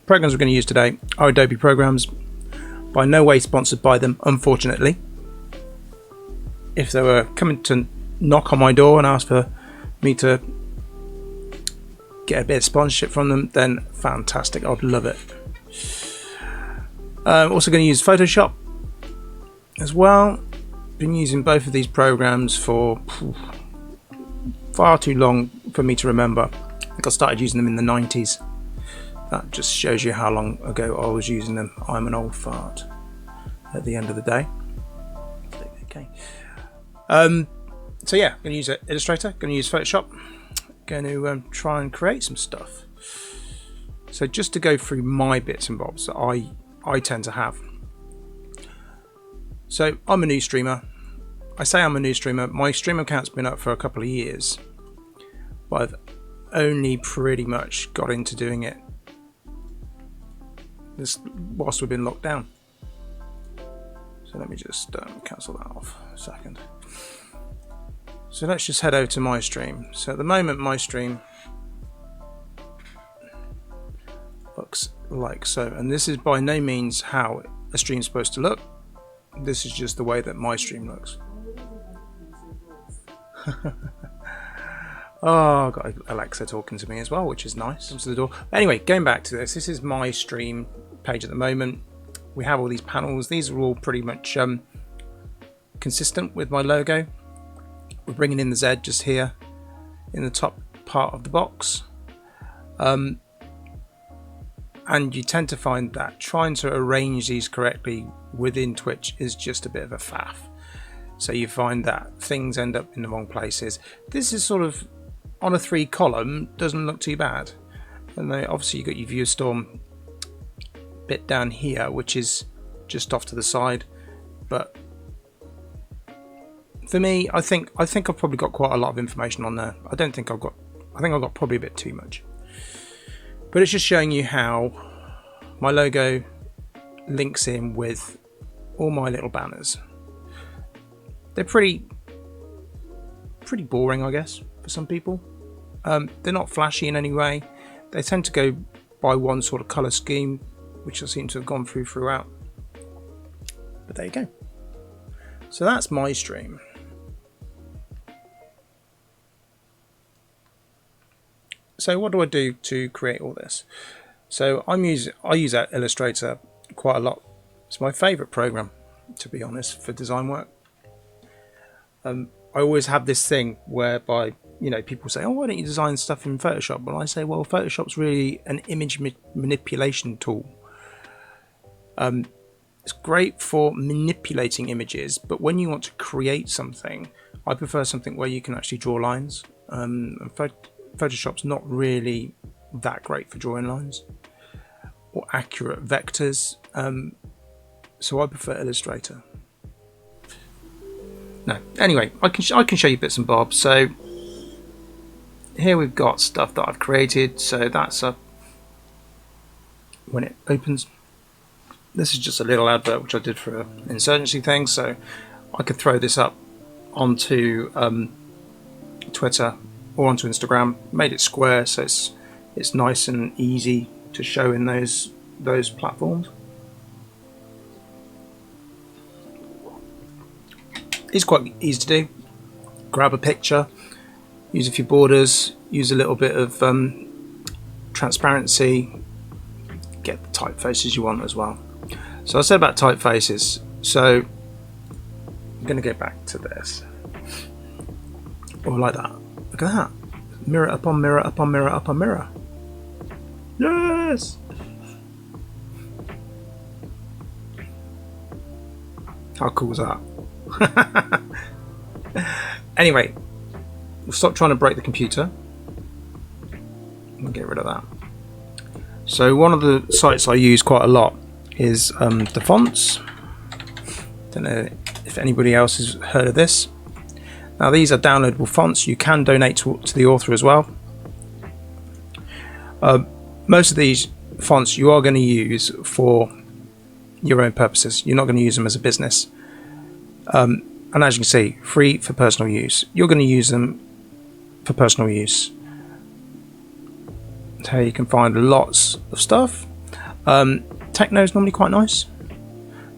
programs we're going to use today are Adobe programs. By no way sponsored by them, unfortunately. If they were coming to knock on my door and ask for me to get a bit of sponsorship from them, then fantastic, I'd love it. Also going to use Photoshop as well. Been using both of these programs for far too long for me to remember. I think I started using them in the 90s. That just shows you how long ago I was using them. I'm an old fart at the end of the day. Okay. So yeah, going to use Illustrator, going to use Photoshop, going to try and create some stuff. So just to go through my bits and bobs that I tend to have. So I'm a new streamer. I say I'm a new streamer. My stream account's been up for a couple of years, but I've only pretty much got into doing it this whilst we've been locked down. So let me just cancel that off a second. So let's just head over to my stream. So at the moment my stream looks like so, and this is by no means how a stream's supposed to look. This is just the way that my stream looks. Oh, I've got Alexa talking to me as well, which is nice. Comes to the door. Anyway, going back to this, this is my stream page at the moment. We have all these panels. These are all pretty much consistent with my logo. We're bringing in the Z just here in the top part of the box. And you tend to find that trying to arrange these correctly within Twitch is just a bit of a faff. So you find that things end up in the wrong places. This is sort of on a 3 column, doesn't look too bad. And then obviously you've got your view storm bit down here, which is just off to the side. But for me, I think I've probably got quite a lot of information on there. I think I've got probably a bit too much. But it's just showing you how my logo links in with all my little banners. They're pretty boring, I guess, for some people. They're not flashy in any way. They tend to go by one sort of colour scheme, which I seem to have gone throughout. But there you go. So that's my stream. So what do I do to create all this? So I use Illustrator quite a lot. It's my favourite program, to be honest, for design work. I always have this thing whereby, you know, people say, oh, why don't you design stuff in Photoshop? Well, I say, well, Photoshop's really an image manipulation tool. It's great for manipulating images, but when you want to create something, I prefer something where you can actually draw lines. And Photoshop's not really that great for drawing lines or accurate vectors, so I prefer Illustrator. No, anyway, I can show you bits and bobs. So here we've got stuff that I've created. So that's when it opens. This is just a little advert which I did for an insurgency thing. So I could throw this up onto Twitter or onto Instagram. Made it square, so it's nice and easy to show in those platforms. It's quite easy to do. Grab a picture, use a few borders, use a little bit of transparency, get the typefaces you want as well. So I said about typefaces, so I'm going to go back to this. Oh, like that. Look at that. Mirror upon mirror upon mirror upon mirror. Yes! How cool is that? Anyway, we'll stop trying to break the computer. We'll get rid of that. So one of the sites I use quite a lot is the fonts. Don't know if anybody else has heard of this. Now these are downloadable fonts. You can donate to the author as well. Most of these fonts you are going to use for your own purposes. You're not going to use them as a business. And as you can see, free for personal use. You're going to use them for personal use. So you can find lots of stuff. Techno is normally quite nice.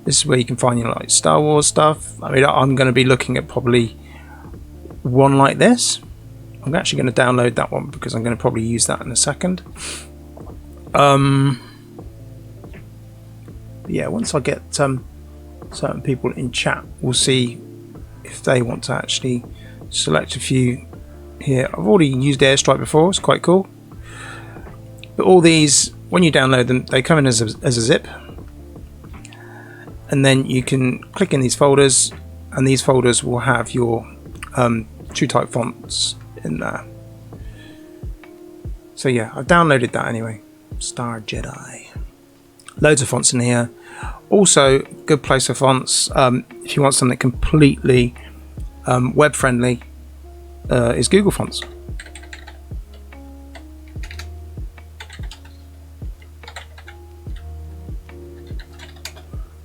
This is where you can find, you know, like Star Wars stuff. I mean, I'm going to be looking at probably one like this. I'm actually going to download that one because I'm going to probably use that in a second. Yeah, once I get certain people in chat, we'll see if they want to actually select a few here. I've already used Airstrike before, it's quite cool. But all these, when you download them, they come in as a zip. And then you can click in these folders, and these folders will have your TrueType fonts in there. So yeah, I've downloaded that anyway. Star Jedi. Loads of fonts in here. Also, good place for fonts. If you want something completely web friendly, is Google Fonts.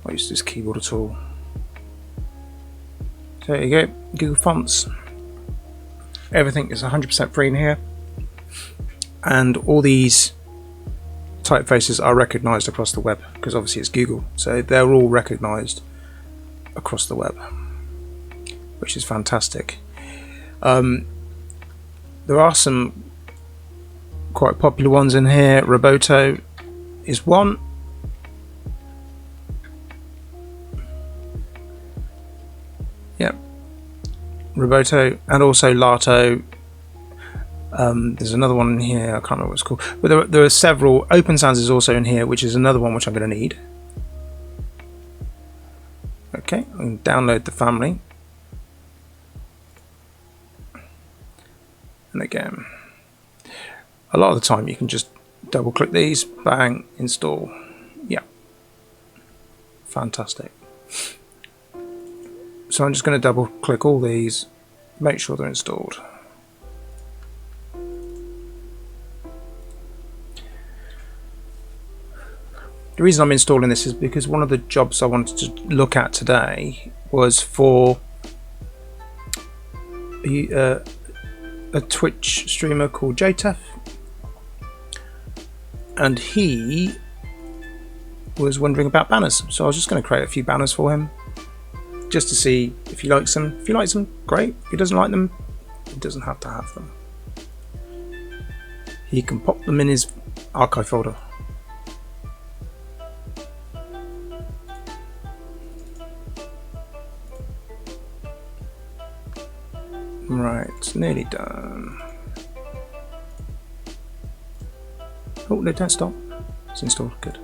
I use this keyboard at all. So there you go, Google Fonts. Everything is 100% free in here, and all these typefaces are recognized across the web because obviously it's Google, so they're all recognized across the web, which is fantastic. There are some quite popular ones in here. Roboto is one. Yep, Roboto, and also Lato. There's another one in here, I can't remember what it's called, but there are several. Open Sans is also in here, which is another one which I'm going to need. Okay, I can download the family. And again, a lot of the time you can just double click these, bang, install. Yeah, fantastic. So I'm just going to double click all these, make sure they're installed. The reason I'm installing this is because one of the jobs I wanted to look at today was for a Twitch streamer called Jteph, and he was wondering about banners, so I was just going to create a few banners for him just to see if he likes them. If he likes them, great. If he doesn't like them, he doesn't have to have them. He can pop them in his archive folder. Right, it's nearly done. Oh no, don't stop. It's installed, good.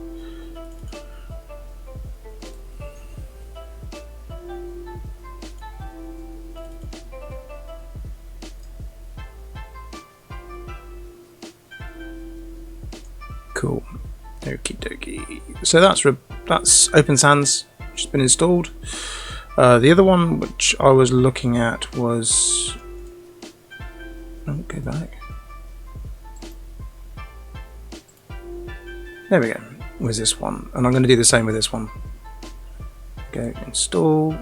Cool. Okie dokie. So that's Open Sans, which has been installed. The other one which I was looking at was, go back. There we go. Was this one? And I'm going to do the same with this one. Go install.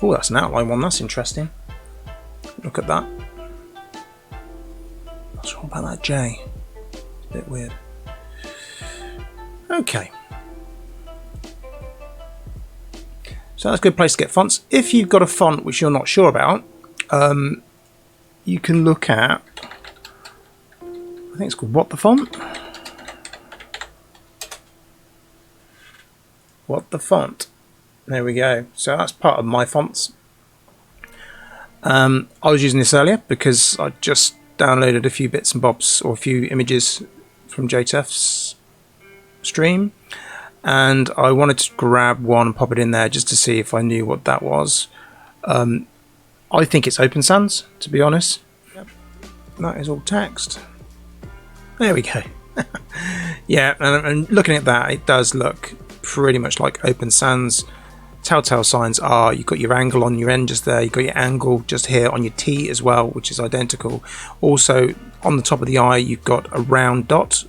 Oh, that's an outline one. That's interesting. Look at that. What's wrong about that J? It's a bit weird. Okay. So that's a good place to get fonts. If you've got a font which you're not sure about, you can look at, I think it's called What the Font? What the Font. There we go. So that's part of my fonts. I was using this earlier because I just downloaded a few bits and bobs, or a few images from Jteph's stream, and I wanted to grab one and pop it in there just to see if I knew what that was. I think it's Open Sans, to be honest. Yep. That is all text. There we go. Yeah, and looking at that, it does look pretty much like Open Sans. Telltale signs are, you've got your angle on your end just there, you've got your angle just here on your T as well, which is identical. Also on the top of the eye you've got a round dot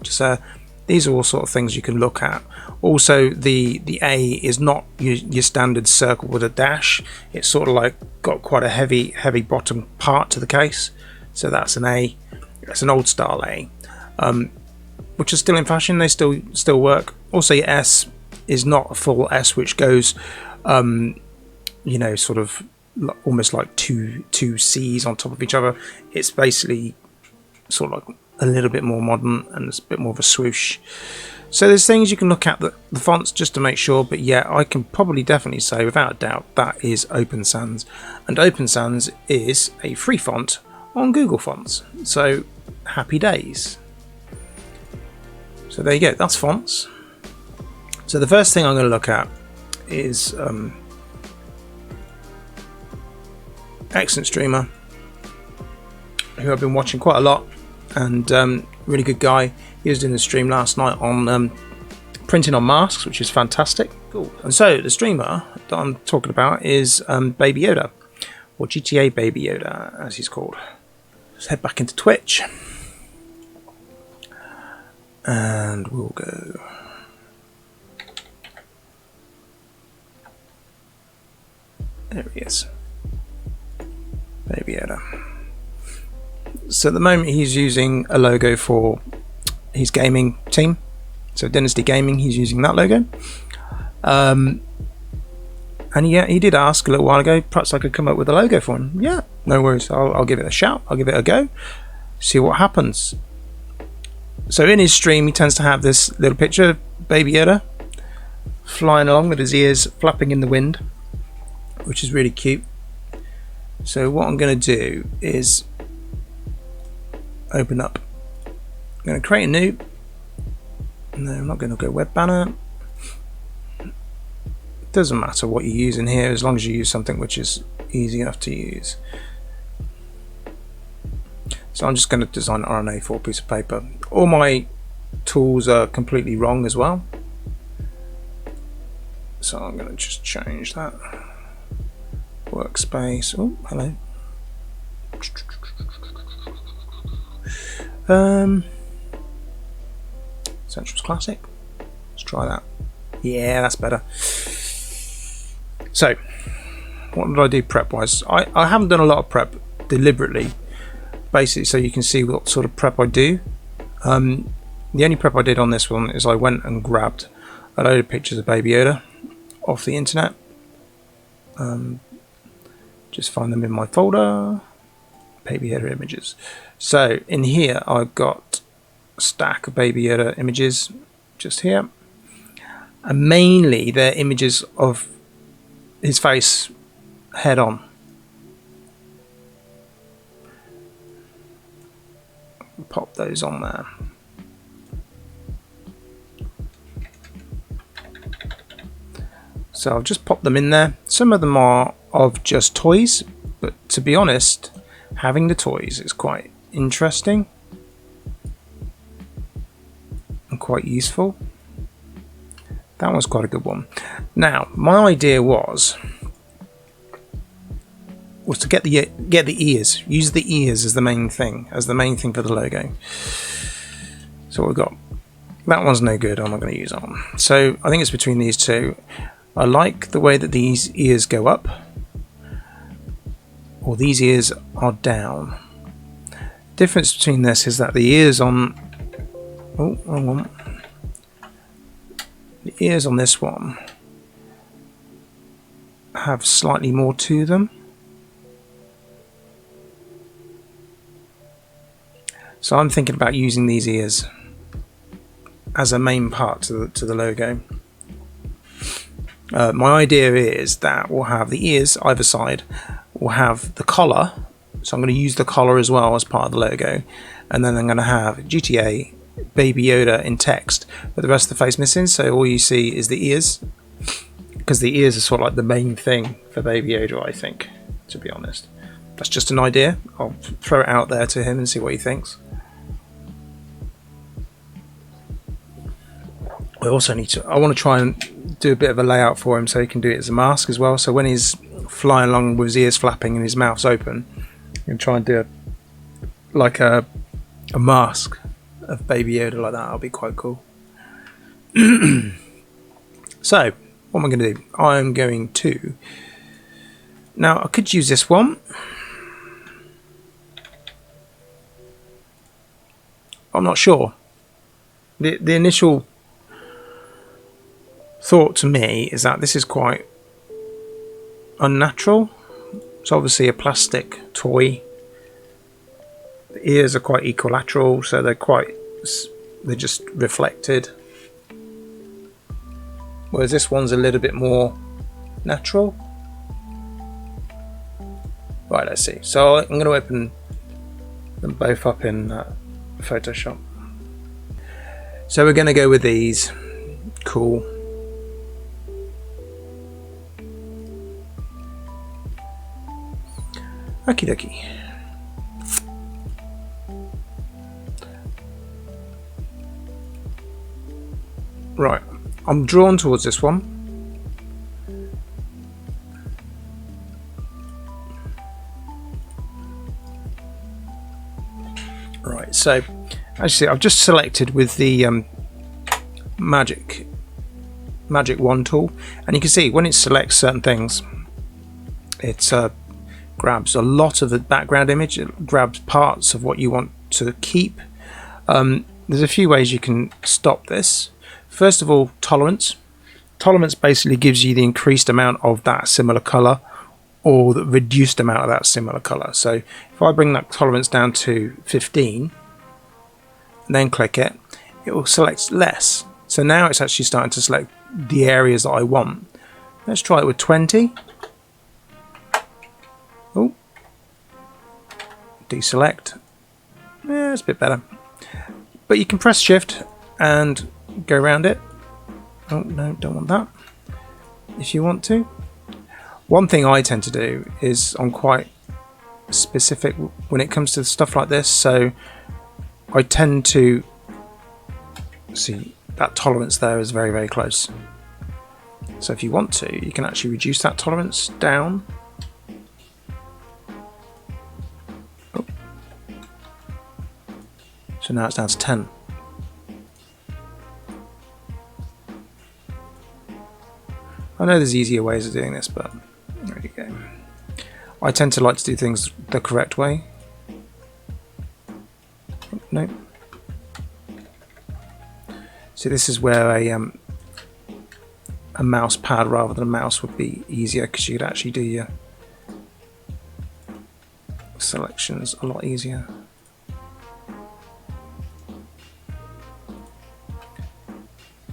just there. These are all sort of things you can look at. Also, the A is not your standard circle with a dash. It's sort of like got quite a heavy bottom part to the case. So that's an A. It's an old style A, which is still in fashion. They still work. Also, your S is not a full S, which goes, you know, sort of almost like two C's on top of each other. It's basically sort of like a little bit more modern, and it's a bit more of a swoosh. So there's things you can look at the fonts just to make sure, but yeah, I can probably definitely say without a doubt that is Open Sans, and Open Sans is a free font on Google Fonts. So happy days. So there you go, that's fonts. So the first thing I'm going to look at is excellent streamer who I've been watching quite a lot, and really good guy. He was doing the stream last night on printing on masks, which is fantastic. Cool. And so the streamer that I'm talking about is Baby Yoda, or GTA Baby Yoda as he's called. Let's head back into Twitch and we'll go. There he is, Baby Yoda. So at the moment he's using a logo for his gaming team, so Dynasty Gaming, he's using that logo. And yeah, he did ask a little while ago, perhaps I could come up with a logo for him. Yeah, no worries, I'll give it a shout, I'll give it a go, see what happens. So in his stream he tends to have this little picture of Baby Yoda flying along with his ears flapping in the wind, which is really cute. So what I'm going to do is open up. I'm going to create a new. No, I'm not going to go web banner. Doesn't matter what you use in here as long as you use something which is easy enough to use. So I'm just going to design an RNA for a piece of paper. All my tools are completely wrong as well, so I'm going to just change that. Workspace. Oh, hello. Essentials Classic. Let's try that. Yeah, that's better. So, what did I do prep wise? I haven't done a lot of prep deliberately, basically so you can see what sort of prep I do. The only prep I did on this one is I went and grabbed a load of pictures of Baby Yoda off the internet. Just find them in my folder, Baby Yoda images. So in here I've got a stack of Baby Yoda images just here, and mainly they're images of his face head on. Pop those on there. So I've just popped them in there. Some of them are of just toys, but to be honest, having the toys is quite interesting and quite useful. That was quite a good one. Now, my idea was to get the ears. Use the ears as the main thing, for the logo. So what we've got. That one's no good. I'm not going to use that one. So I think it's between these two. I like the way that these ears go up, or these ears are down. Difference between this is that the ears on, oh, wrong one. The ears on this one have slightly more to them. So I'm thinking about using these ears as a main part to the logo. My idea is that we'll have the ears either side, we'll have the collar, so I'm going to use the collar as well as part of the logo, and then I'm going to have GTA Baby Yoda in text with the rest of the face missing, so all you see is the ears, because the ears are sort of like the main thing for Baby Yoda, I think, to be honest. That's just an idea. I'll throw it out there to him and see what he thinks. I also I want to try and do a bit of a layout for him so he can do it as a mask as well. So when he's flying along with his ears flapping and his mouth's open, I'm going to try and do like a mask of Baby Yoda like that. That'll be quite cool. So what am I going to do? I'm going to, now I could use this one. I'm not sure. The initial thought to me is that this is quite unnatural. It's obviously a plastic toy. The ears are quite equilateral, so they're just reflected. Whereas this one's a little bit more natural. Right, let's see. So I'm going to open them both up in Photoshop. So we're going to go with these. Cool. Okie dokie. Right, I'm drawn towards this one. Right, so actually I've just selected with the magic wand tool, and you can see when it selects certain things, it grabs a lot of the background image. It grabs parts of what you want to keep. There's a few ways you can stop this. First of all, tolerance. Tolerance basically gives you the increased amount of that similar color or the reduced amount of that similar color. So if I bring that tolerance down to 15 and then click it, it will select less. So now it's actually starting to select the areas that I want. Let's try it with 20. Oh, deselect. Yeah, it's a bit better. But you can press shift and go around it. Oh no, don't want that. If you want to. One thing I tend to do is I'm quite specific when it comes to stuff like this, so I tend to see that tolerance there is very, very close. So if you want to, you can actually reduce that tolerance down. Oh. So now it's down to 10. I know there's easier ways of doing this, but there you go. I tend to like to do things the correct way. Oh, no. So this is where a mouse pad rather than a mouse would be easier, because you could actually do your selections a lot easier.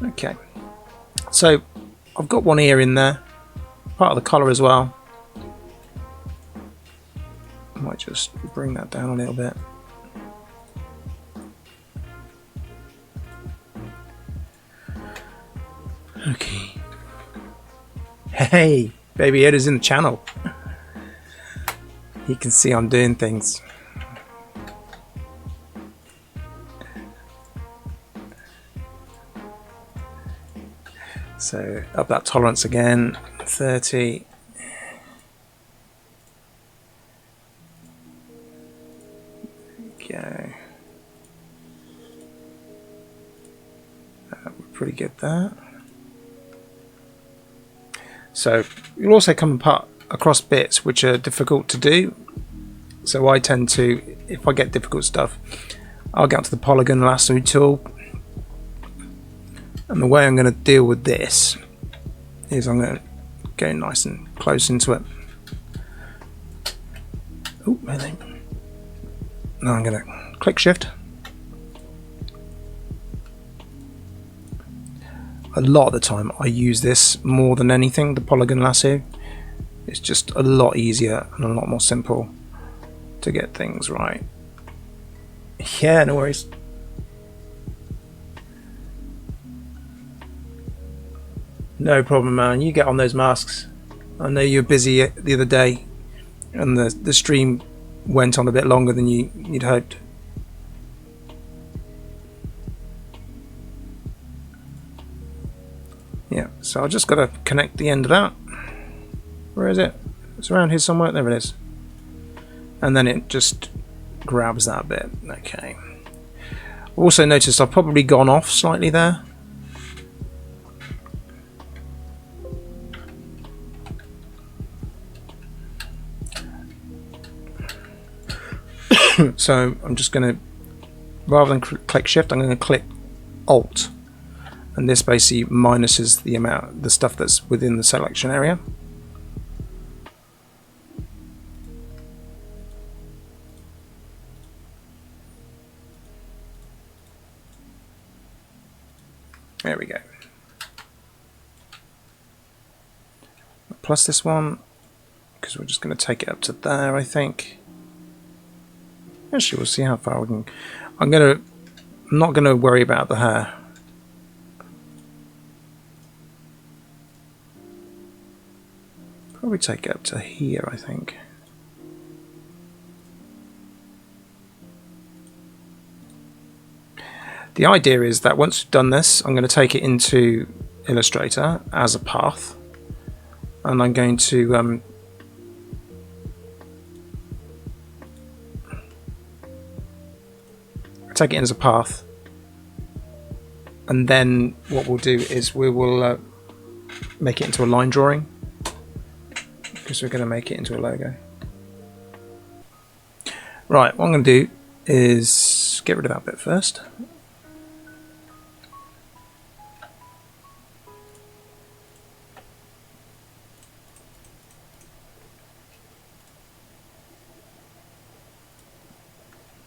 Okay, so I've got one ear in there, part of the collar as well. I might just bring that down a little bit. Okay. Hey, Baby Yoda's in the channel. You can see I'm doing things. So up that tolerance again, 30. Go. We're pretty good there. So you'll also come across bits which are difficult to do. So I tend to, if I get difficult stuff, I'll get onto the polygon lasso tool. And the way I'm going to deal with this is I'm going to go nice and close into it. Oh, really? Now I'm going to click shift. A lot of the time I use this more than anything, the polygon lasso. It's just a lot easier and a lot more simple to get things right. Yeah, no worries. No problem, man. You get on those masks. I know you were busy the other day and the stream went on a bit longer than you'd hoped. Yeah, so I just got to connect the end of that. Where is it? It's around here somewhere. There it is. And then it just grabs that bit. Okay. Also noticed I've probably gone off slightly there. So I'm just going to, rather than click Shift, I'm going to click Alt, and this basically minuses the stuff that's within the selection area. There we go. Plus this one, because we're just going to take it up to there, I think. Actually, we'll see how far we can. I'm not going to worry about the hair. Probably take it up to here, I think. The idea is that once we've done this, I'm going to take it into Illustrator as a path, and I'm going to take it in as a path, and then what we'll do is we will make it into a line drawing, because we're going to make it into a logo. Right, what I'm going to do is get rid of that bit first.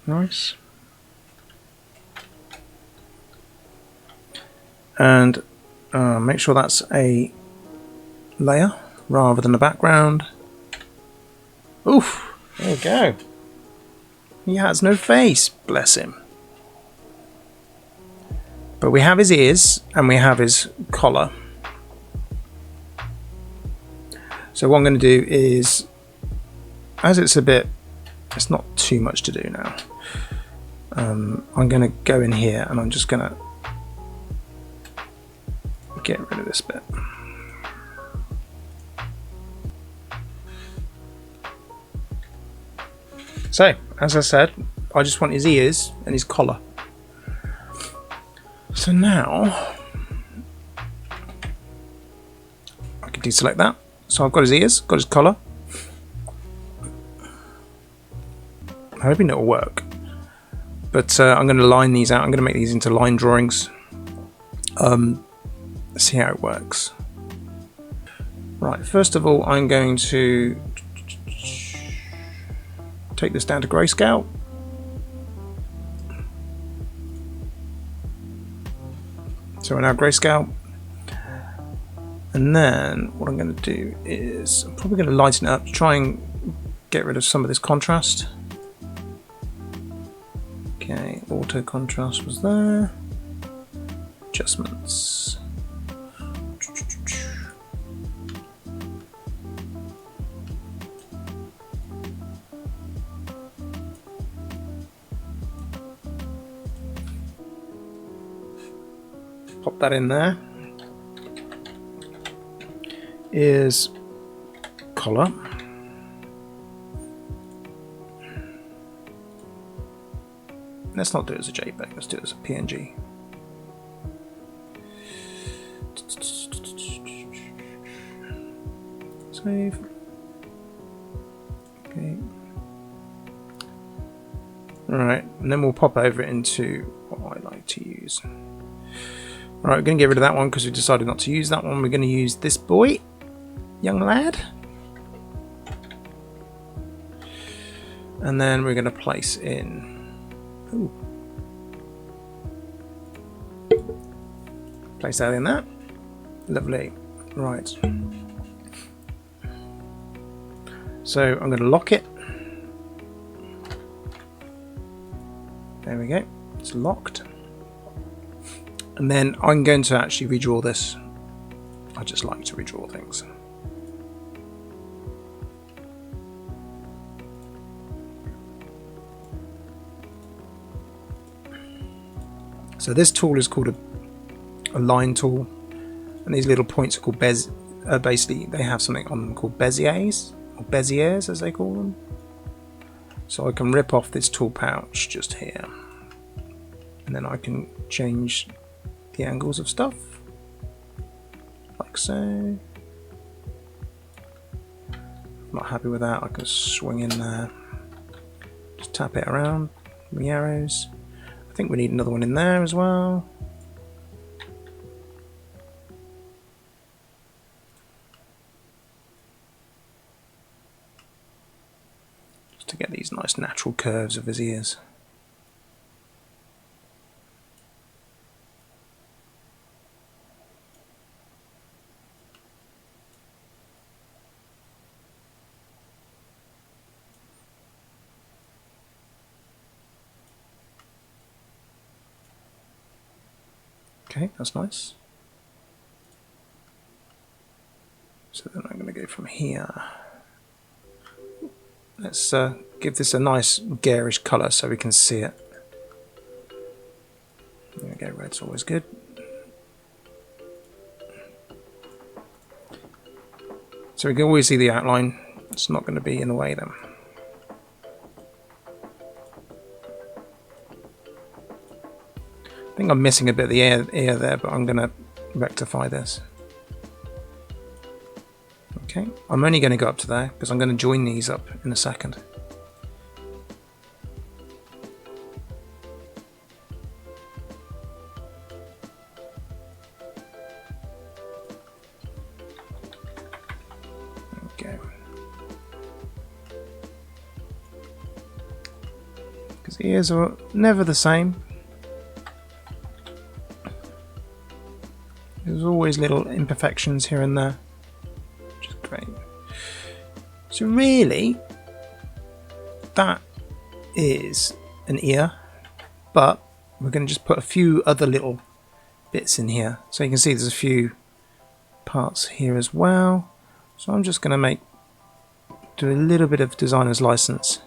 Nice. And make sure that's a layer rather than a background. Oof, there we go. He has no face, bless him. But we have his ears and we have his collar. So what I'm going to do is, as it's not too much to do now. I'm going to go in here and I'm just going to get rid of this bit. So, as I said, I just want his ears and his collar. So now, I can deselect that. So I've got his ears, got his collar. I'm hoping it'll work. But I'm going to line these out. I'm going to make these into line drawings. See how it works. Right, first of all, I'm going to take this down to grayscale. So we're now grayscale. And then what I'm going to do is I'm probably going to lighten it up to try and get rid of some of this contrast. Okay, auto contrast was there. Adjustments. Pop that in there. Is color. Let's not do it as a JPEG, let's do it as a PNG. Save. Okay. Alright, and then we'll pop over it into what I like to use. Alright, we're going to get rid of that one because we decided not to use that one. We're going to use this boy, young lad. And then we're going to place in. Ooh. Place that in there. Lovely. Right. So I'm going to lock it. There we go. It's locked. And then I'm going to actually redraw this. I just like to redraw things. So this tool is called a line tool, and these little points are called basically they have something on them called Beziers, or Beziers as they call them. So I can rip off this tool pouch just here, and then I can change the angles of stuff, like so. If I'm not happy with that, I can swing in there, Just tap it around, the arrows. I think we need another one in there as well. Just to get these nice natural curves of his ears. Okay, that's nice. So then I'm going to go from here. Let's give this a nice garish colour so we can see it. There we go, red's always good. So we can always see the outline. It's not going to be in the way then. I think I'm missing a bit of the ear there, but I'm going to rectify this. Okay, I'm only going to go up to there because I'm going to join these up in a second. There we go. Because the ears are never the same. There's always little imperfections here and there, which is great. So really, that is an ear, but we're going to just put a few other little bits in here. So you can see there's a few parts here as well. So I'm just going to do a little bit of designer's license.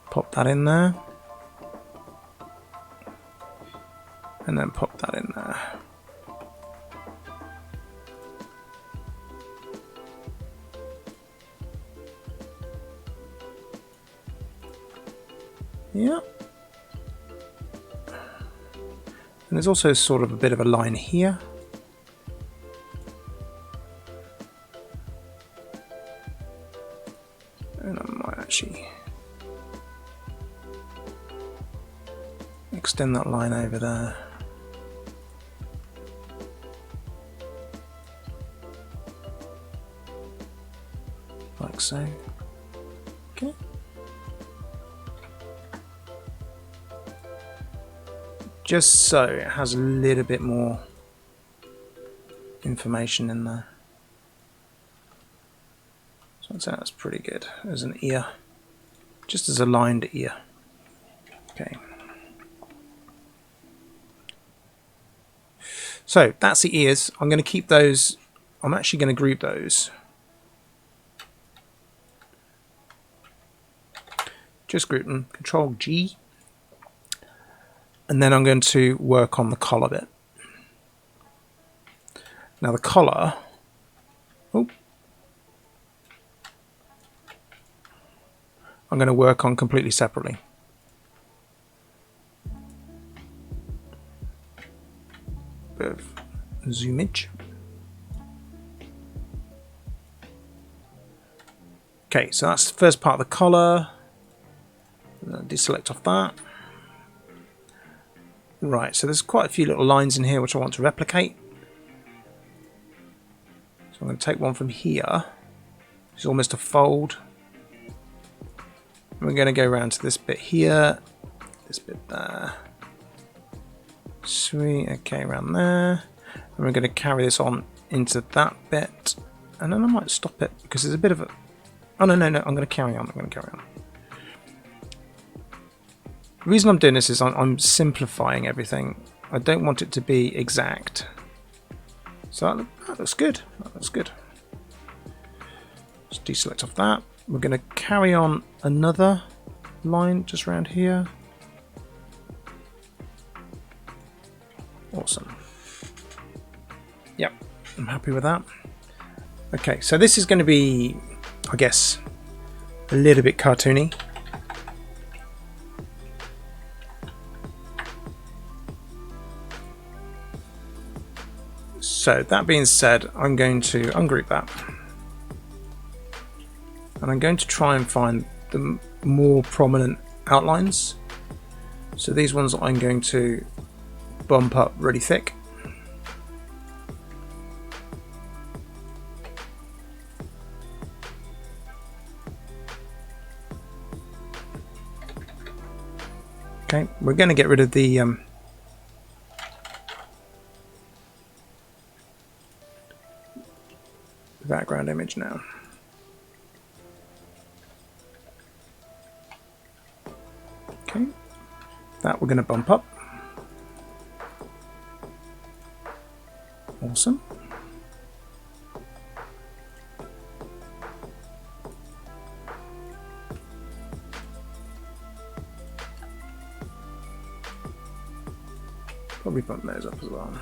Pop that in there. And then pop that in there. Yeah. And there's also sort of a bit of a line here. And I might actually extend that line over there. Like so. Okay. Just so it has a little bit more information in there. So I'd say that's pretty good as an ear, just as a lined ear. Okay. So that's the ears. I'm going to keep those. I'm actually going to group those. Just group them. Control G. And then I'm going to work on the collar bit. Now the collar, I'm going to work on completely separately. Bit of zoomage. Okay, so that's the first part of the collar. Deselect off that. Right, so there's quite a few little lines in here which I want to replicate. So I'm going to take one from here. It's almost a fold. And we're going to go around to this bit here, this bit there. Sweet, okay, around there. And we're going to carry this on into that bit. And then I might stop it because there's a bit of a... Oh, no, I'm going to carry on. The reason I'm doing this is I'm simplifying everything. I don't want it to be exact. So that looks good. That looks good. Just deselect off that. We're going to carry on another line just around here. Awesome. Yep, I'm happy with that. Okay, so this is going to be, I guess, a little bit cartoony. So that being said, I'm going to ungroup that. And I'm going to try and find the more prominent outlines. So these ones I'm going to bump up really thick. Okay, we're going to get rid of the background image now. Okay, that we're going to bump up. Awesome. Probably bump those up as well.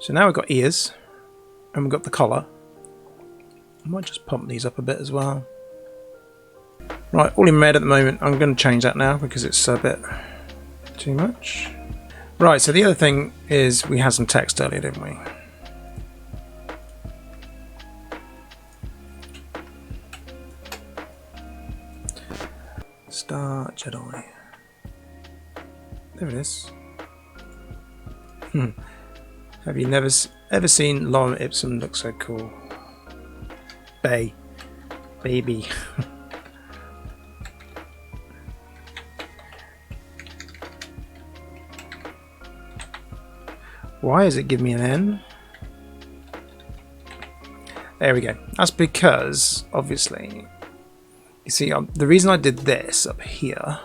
So now we've got ears and we've got the collar. I might just pump these up a bit as well. Right, all in red at the moment. I'm going to change that now because it's a bit too much. Right, so the other thing is we had some text earlier, didn't we? Star Jedi. There it is. Have you never ever seen Lorem Ipsum look so cool? Baby. Why does it give me an N? There we go. That's because, obviously, you see, the reason I did this up here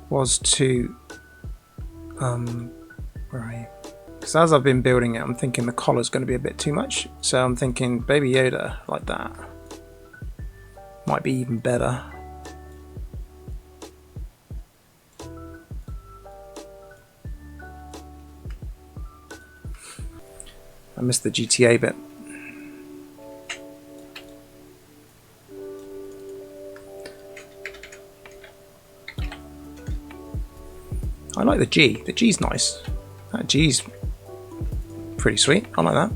was to, where are you? Because as I've been building it, I'm thinking the collar's going to be a bit too much. So I'm thinking Baby Yoda like that might be even better. I missed the GTA bit. I like the G. The G's nice. That G's pretty sweet. I like that.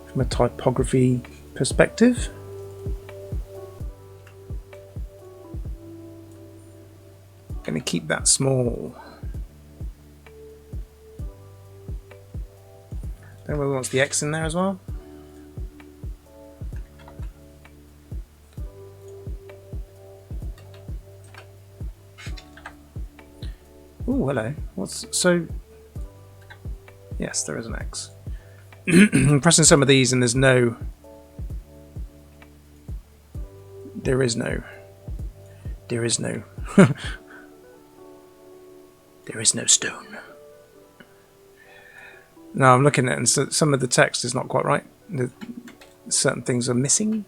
From a typography perspective. Gonna keep that small. Then we want the X in there as well. Oh, hello. What's so? Yes, there is an X. I'm pressing some of these and there's no. There is no. There is no. There is no stone. No, I'm looking at it and so some of the text is not quite right. Certain things are missing.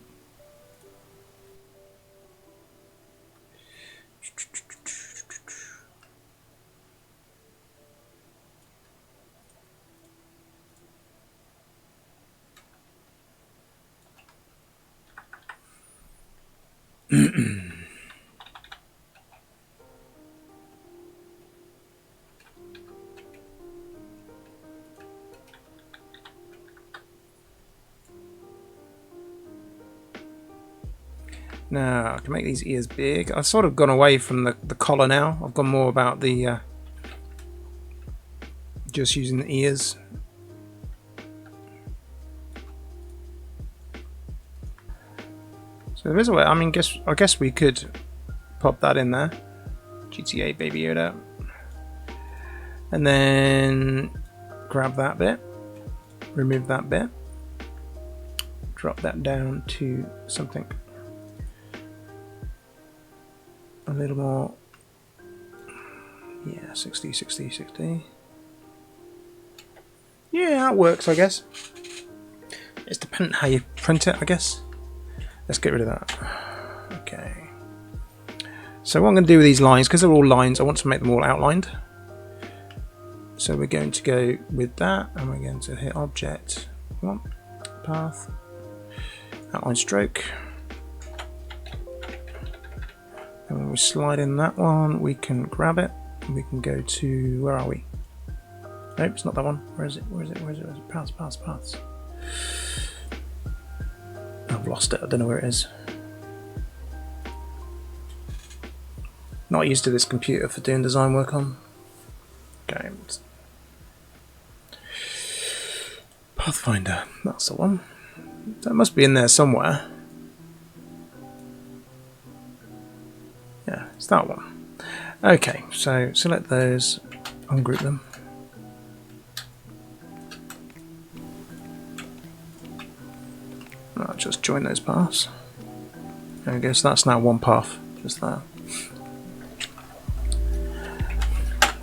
Now I can make these ears big. I've sort of gone away from the collar now. I've gone more about the just using the ears. So there is a way. I mean, I guess we could pop that in there. GTA Baby Yoda, and then grab that bit, remove that bit, drop that down to something a little more, yeah, 60, 60, 60. Yeah, that works, I guess. It's dependent how you print it, I guess. Let's get rid of that. Okay. So what I'm going to do with these lines, because they're all lines, I want to make them all outlined. So we're going to go with that, and we're going to hit Object, Path, Outline Stroke. And when we slide in that one, we can grab it, and we can go to, where are we? Nope, it's not that one. Where is it? Where is it? Where is it? Where is it? Paths. I've lost it. I don't know where it is. Not used to this computer for doing design work on. Games. Pathfinder. That's the one. That must be in there somewhere. Yeah, it's that one. Okay, so select those, ungroup them. I'll just join those paths. There we go, so that's now one path, just there.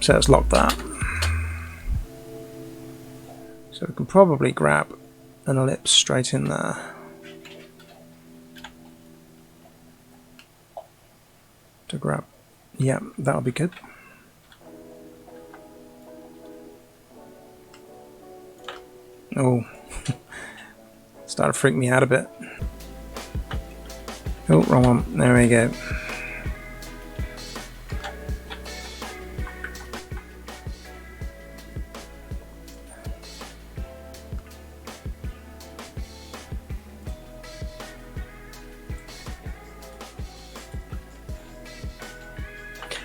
So let's lock that. So we can probably grab an ellipse straight in there. To grab, yeah, that'll be good. Oh, started to freak me out a bit. Oh, wrong one. There we go.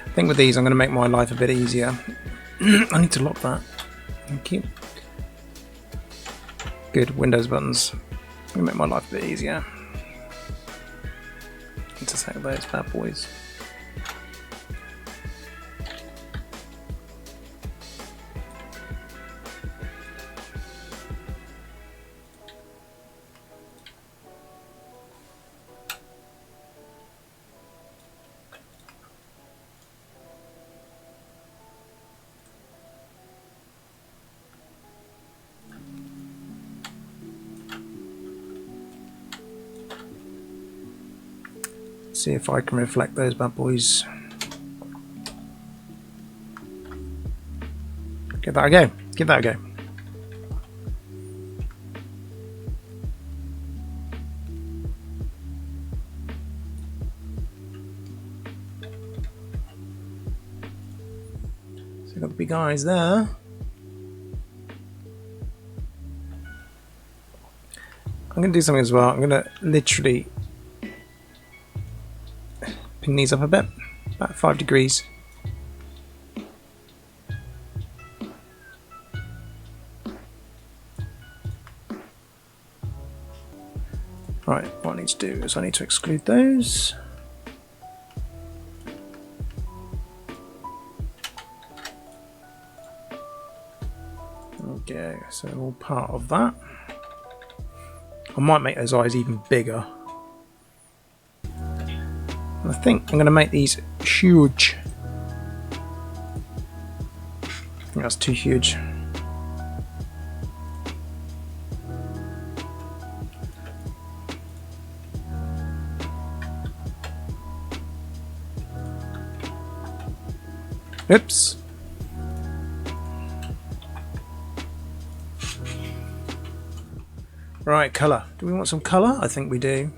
I think with these I'm going to make my life a bit easier. I need to lock that. Thank you. Good, Windows buttons. I'm going to make my life a bit easier. Intersect those bad boys. See if I can reflect those bad boys. Give that a go. Give that a go. So we've got the big eyes there. I'm going to do something as well. I'm going to literally pin these up a bit, about 5 degrees. Right, what I need to do is I need to exclude those. Okay, so all part of that. I might make those eyes even bigger. I think I'm going to make these huge. I think that's too huge. Oops. Right, colour. Do we want some colour? I think we do.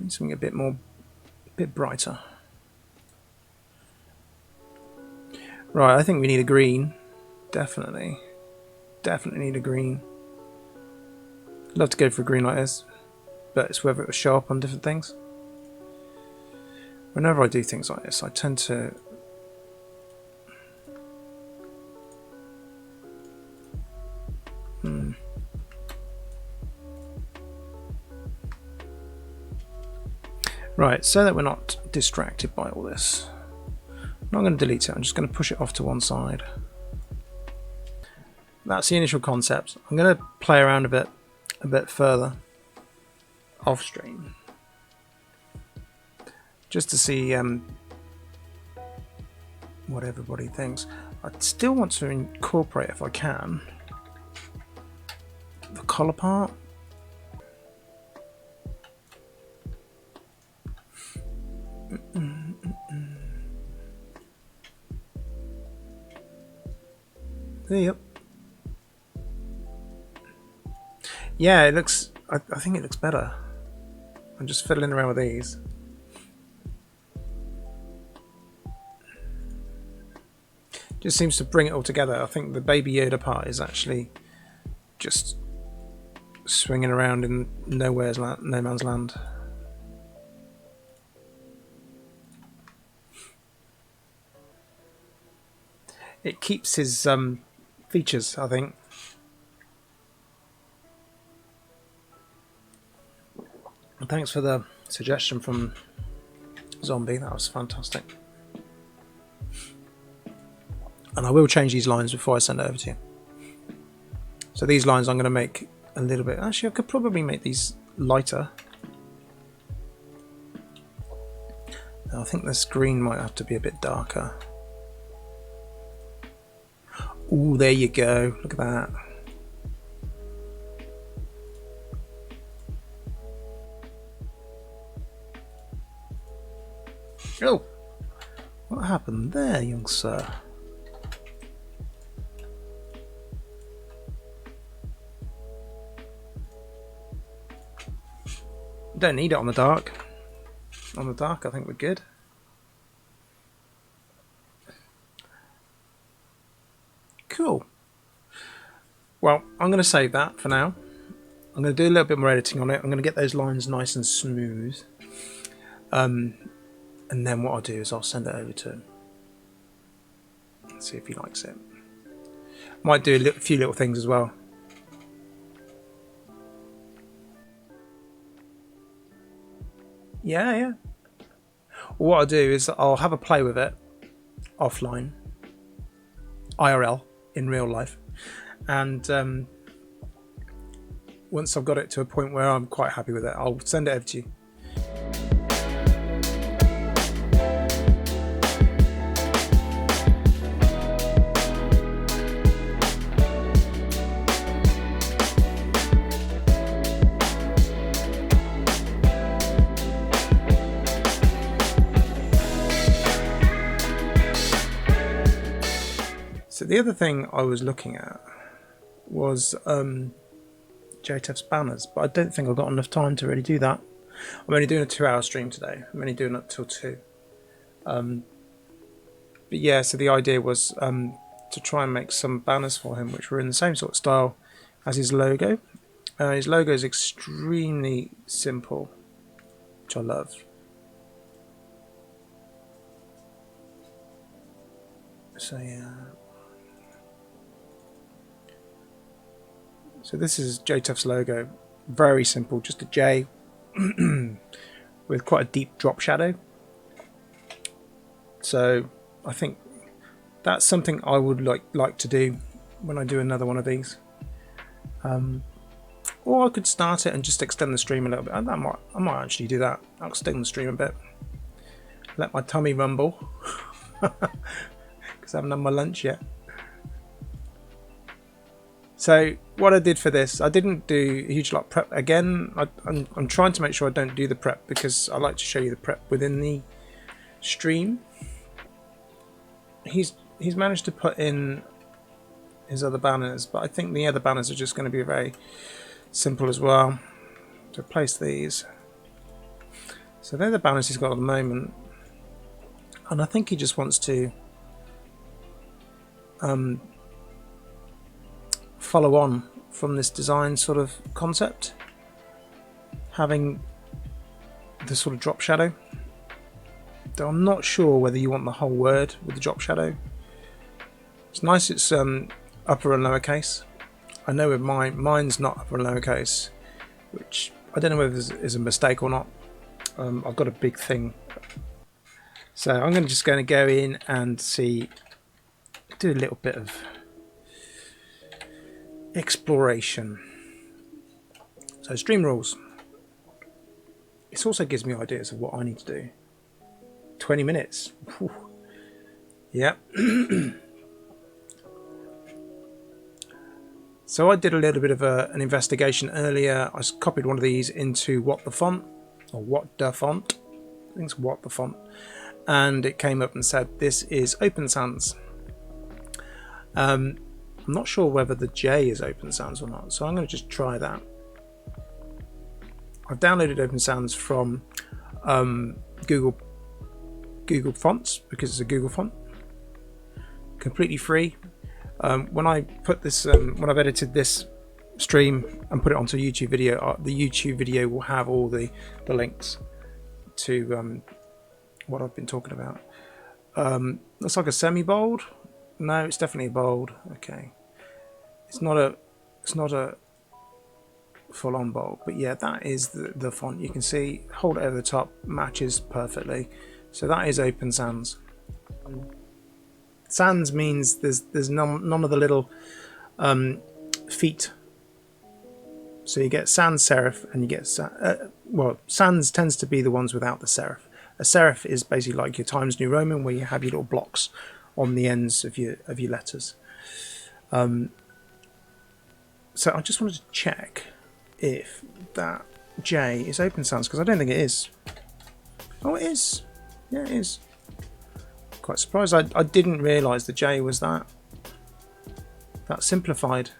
Something a bit more, a bit brighter. Right, I think we need a green. Definitely need a green. I'd love to go for a green like this, but it's whether it will show up on different things. Whenever I do things like this, I tend to Right, so that we're not distracted by all this, I'm not going to delete it, I'm just going to push it off to one side. That's the initial concept. I'm going to play around a bit further off stream, just to see what everybody thinks. I still want to incorporate, if I can, the collar part. Yep. Yeah, it looks. I think it looks better. I'm just fiddling around with these. Just seems to bring it all together. I think the Baby Yoda part is actually just swinging around in no man's land. It keeps his features, I think. And thanks for the suggestion from Zombie, that was fantastic. And I will change these lines before I send it over to you. So these lines I'm going to make a little bit... Actually, I could probably make these lighter. I think this green might have to be a bit darker. Ooh, there you go. Look at that. Oh! What happened there, young sir? Don't need it on the dark. On the dark, I think we're good. Cool. Well, I'm going to save that for now. I'm going to do a little bit more editing on it. I'm going to get those lines nice and smooth. And then what I'll do is I'll send it over to him. See if he likes it. Might do a few little things as well. Yeah. What I'll do is I'll have a play with it offline, IRL, in real life, and once I've got it to a point where I'm quite happy with it, I'll send it over to you. So the other thing I was looking at was Jteth's banners, but I don't think I've got enough time to really do that. I'm only doing a 2-hour stream today. I'm only doing it till 2. But yeah, so the idea was to try and make some banners for him, which were in the same sort of style as his logo. His logo is extremely simple, which I love. So yeah. So this is Jteth's logo, very simple, just a J with quite a deep drop shadow. So I think that's something I would like to do when I do another one of these. Or I could start it and just extend the stream a little bit. I might actually do that. I'll extend the stream a bit. Let my tummy rumble because I haven't done my lunch yet. So what I did for this, I didn't do a huge lot of prep. Again, I'm trying to make sure I don't do the prep because I like to show you the prep within the stream. He's managed to put in his other banners, but I think the other banners are just going to be very simple as well. So place these. So they're the banners he's got at the moment, and I think he just wants to follow on from this design sort of concept, having the sort of drop shadow. Though I'm not sure whether you want the whole word with the drop shadow. It's nice it's upper and lowercase. I know with mine's not upper and lowercase, which I don't know whether this is a mistake or not. I've got a big thing, so I'm just going to go in and do a little bit of exploration. So stream rules. This also gives me ideas of what I need to do. 20 minutes. Whew. Yep. So I did a little bit of an investigation earlier. I copied one of these into What the Font, or What the Font. I think it's What the Font. And it came up and said this is Open Sans. I'm not sure whether the J is Open Sans or not, so I'm going to just try that. I've downloaded Open Sans from Google Fonts because it's a Google font. completely free. When I put this, when I've edited this stream and put it onto a YouTube video, the YouTube video will have all the links to what I've been talking about. Looks like a semi-bold. No, it's definitely a bold. Okay, it's not a full-on bold, but yeah, that is the font. You can see, hold it over the top, matches perfectly. So that is Open Sans. Sans means there's none of the little feet. So you get sans serif and you get well, sans tends to be the ones without the serif. A serif is basically like your Times New Roman, where you have your little blocks on the ends of your letters. So I just wanted to check if that J is Open Sans, because I don't think it is. Oh, it is. Yeah, it is. Quite surprised. I didn't realise the J was that simplified.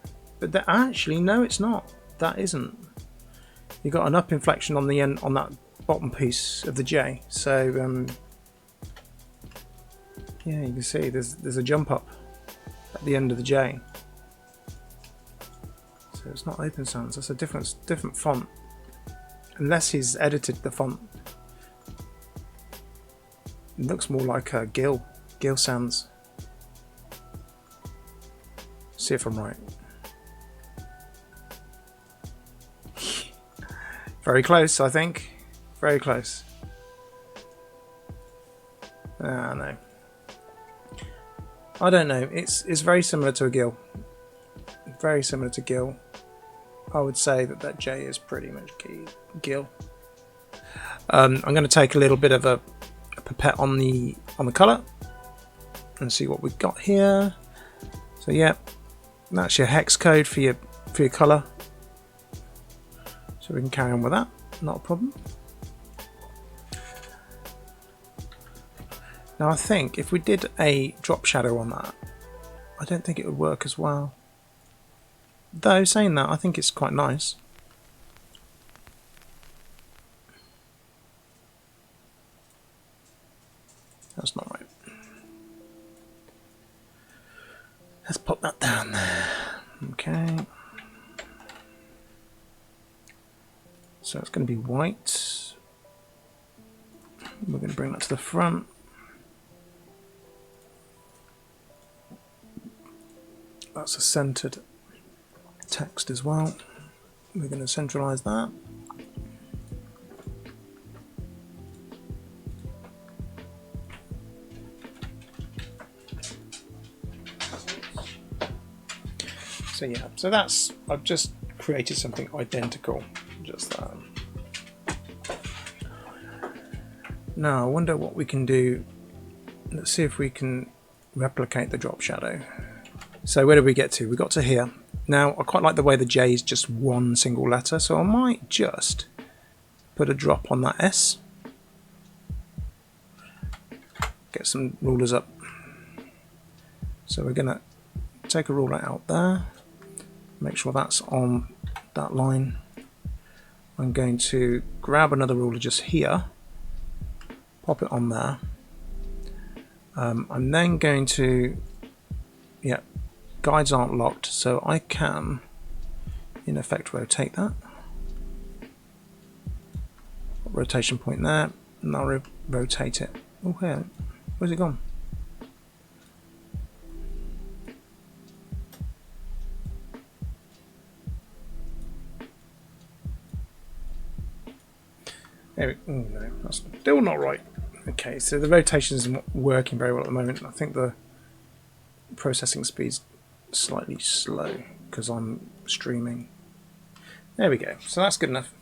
But actually, no, it's not. That isn't. You got an up inflection on the end on that bottom piece of the J. So yeah, you can see there's a jump up at the end of the J. So it's not Open Sans. That's a different font. Unless he's edited the font. It looks more like a Gil Sans. See if I'm right. Very close, I think. Very close. No. I don't know. It's very similar to a Gil. Very similar to Gil. I would say that J is pretty much Gil. I'm going to take a little bit of a pipette on the colour and see what we've got here. So yeah, that's your hex code for your colour. So we can carry on with that, not a problem. Now I think if we did a drop shadow on that, I don't think it would work as well. Though saying that, I think it's quite nice. That's not right. Let's pop that down there. Okay. So it's going to be white. We're going to bring that to the front. That's a centered text as well. We're going to centralize that. So yeah, so that's, I've just created something identical, just that. Now I wonder what we can do. Let's see if we can replicate the drop shadow. So where did we get to? We got to here. Now I quite like the way the J is just one single letter, so I might just put a drop on that S. Get some rulers up. So we're going to take a ruler out there. Make sure that's on that line. I'm going to grab another ruler just here, pop it on there. I'm then going to, yeah, guides aren't locked, so I can in effect rotate that. Rotation point there, and I'll rotate it. Oh, here, where's it gone? There we, oh no, that's still not right. Okay, so the rotation isn't working very well at the moment. I think the processing speed's slightly slow because I'm streaming. There we go, so that's good enough.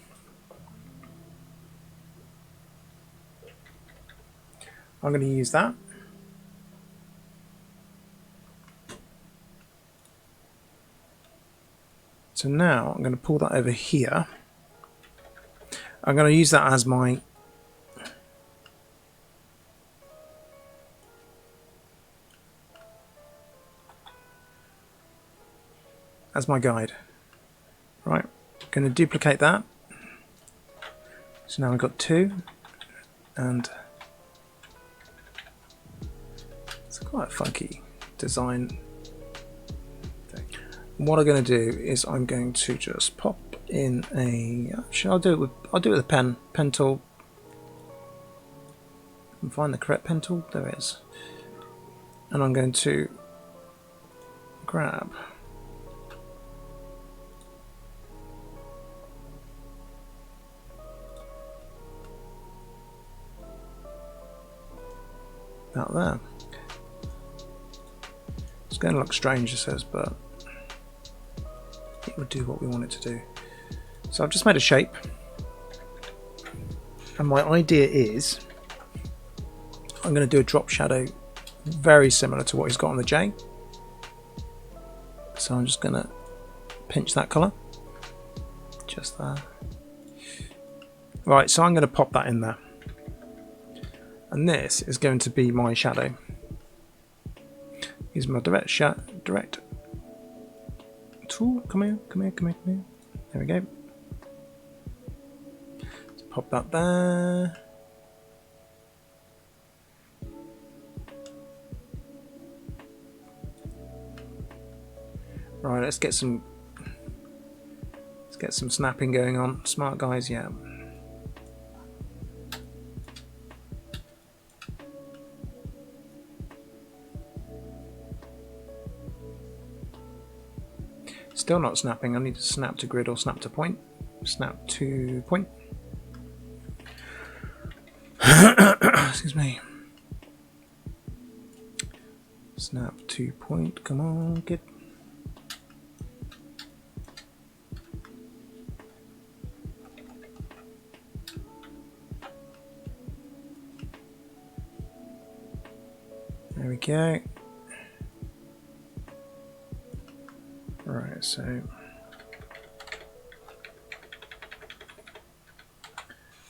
I'm going to use that. So now I'm going to pull that over here. I'm going to use that as my guide. Right, I'm going to duplicate that. So now I've got two, and it's quite funky. design thing. What I'm going to do is I'm going to just pop in a. Actually, I'll do it with a pen tool. And find the correct pen tool. There it is. And I'm going to grab that there. It's going to look strange, it says, but it would do what we want it to do. So I've just made a shape, and my idea is I'm going to do a drop shadow very similar to what he's got on the J. So I'm just going to pinch that colour, just there. Right, so I'm going to pop that in there. And this is going to be my shadow. Here's my direct tool. Come here. There we go. Let's pop that there. Right, let's get some snapping going on. Smart guys, yeah. Still not snapping. I need to snap to grid or snap to point. Snap to point. Excuse me. Snap to point. Come on, get. There we go. Right, so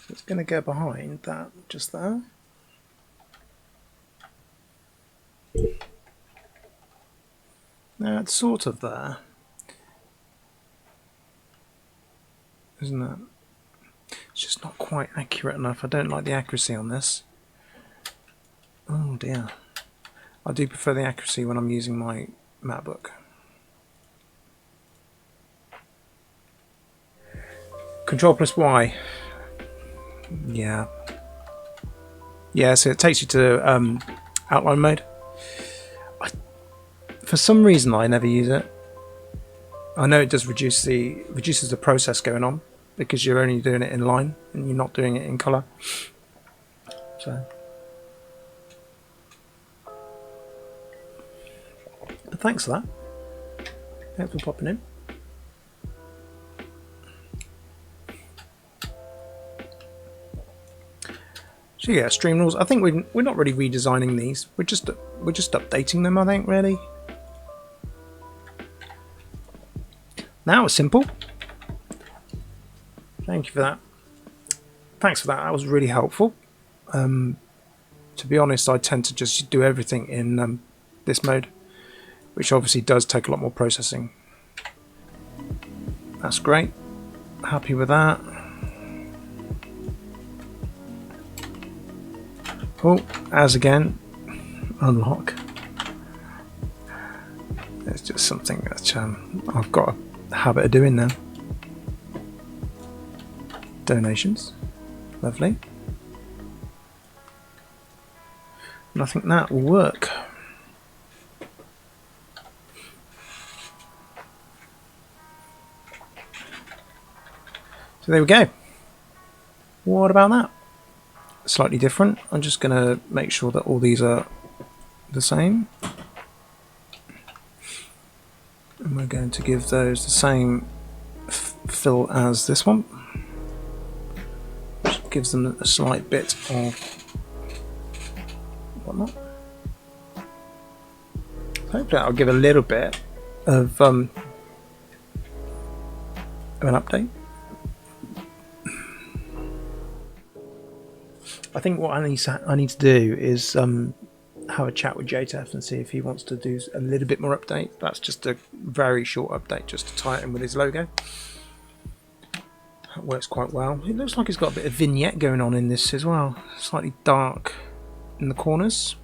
it's going to go behind that just there. Now it's sort of there, isn't it? It's just not quite accurate enough. I don't like the accuracy on this. Oh dear. I do prefer the accuracy when I'm using my MacBook. Control plus Y. Yeah. Yeah, so it takes you to outline mode. For some reason I never use it. I know it does reduces the process going on because you're only doing it in line and you're not doing it in colour. So but thanks for that. Thanks for popping in. So yeah, stream rules. I think we're not really redesigning these. We're just updating them. I think really. Now it's simple. Thank you for that. Thanks for that. That was really helpful. To be honest, I tend to just do everything in this mode, which obviously does take a lot more processing. That's great. Happy with that. Oh, as again, unlock. It's just something that I've got a habit of doing now. Donations, lovely. And I think that will work. So there we go. What about that? Slightly different. I'm just going to make sure that all these are the same. And we're going to give those the same fill as this one. Which gives them a slight bit of whatnot. Hopefully that'll give a little bit of an update. I think what I need to do is have a chat with Jteph and see if he wants to do a little bit more update. That's just a very short update, just to tie it in with his logo. That works quite well. It looks like he's got a bit of vignette going on in this as well. Slightly dark in the corners.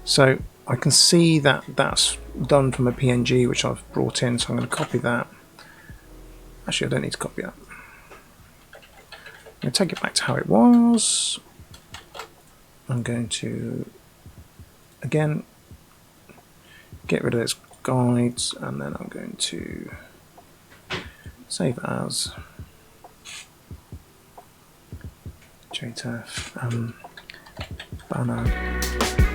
So I can see that that's done from a PNG which I've brought in, so I'm going to copy that. Actually, I don't need to copy that. I'm going to take it back to how it was. I'm going to, again, get rid of those guides, and then I'm going to save as Jteph banner.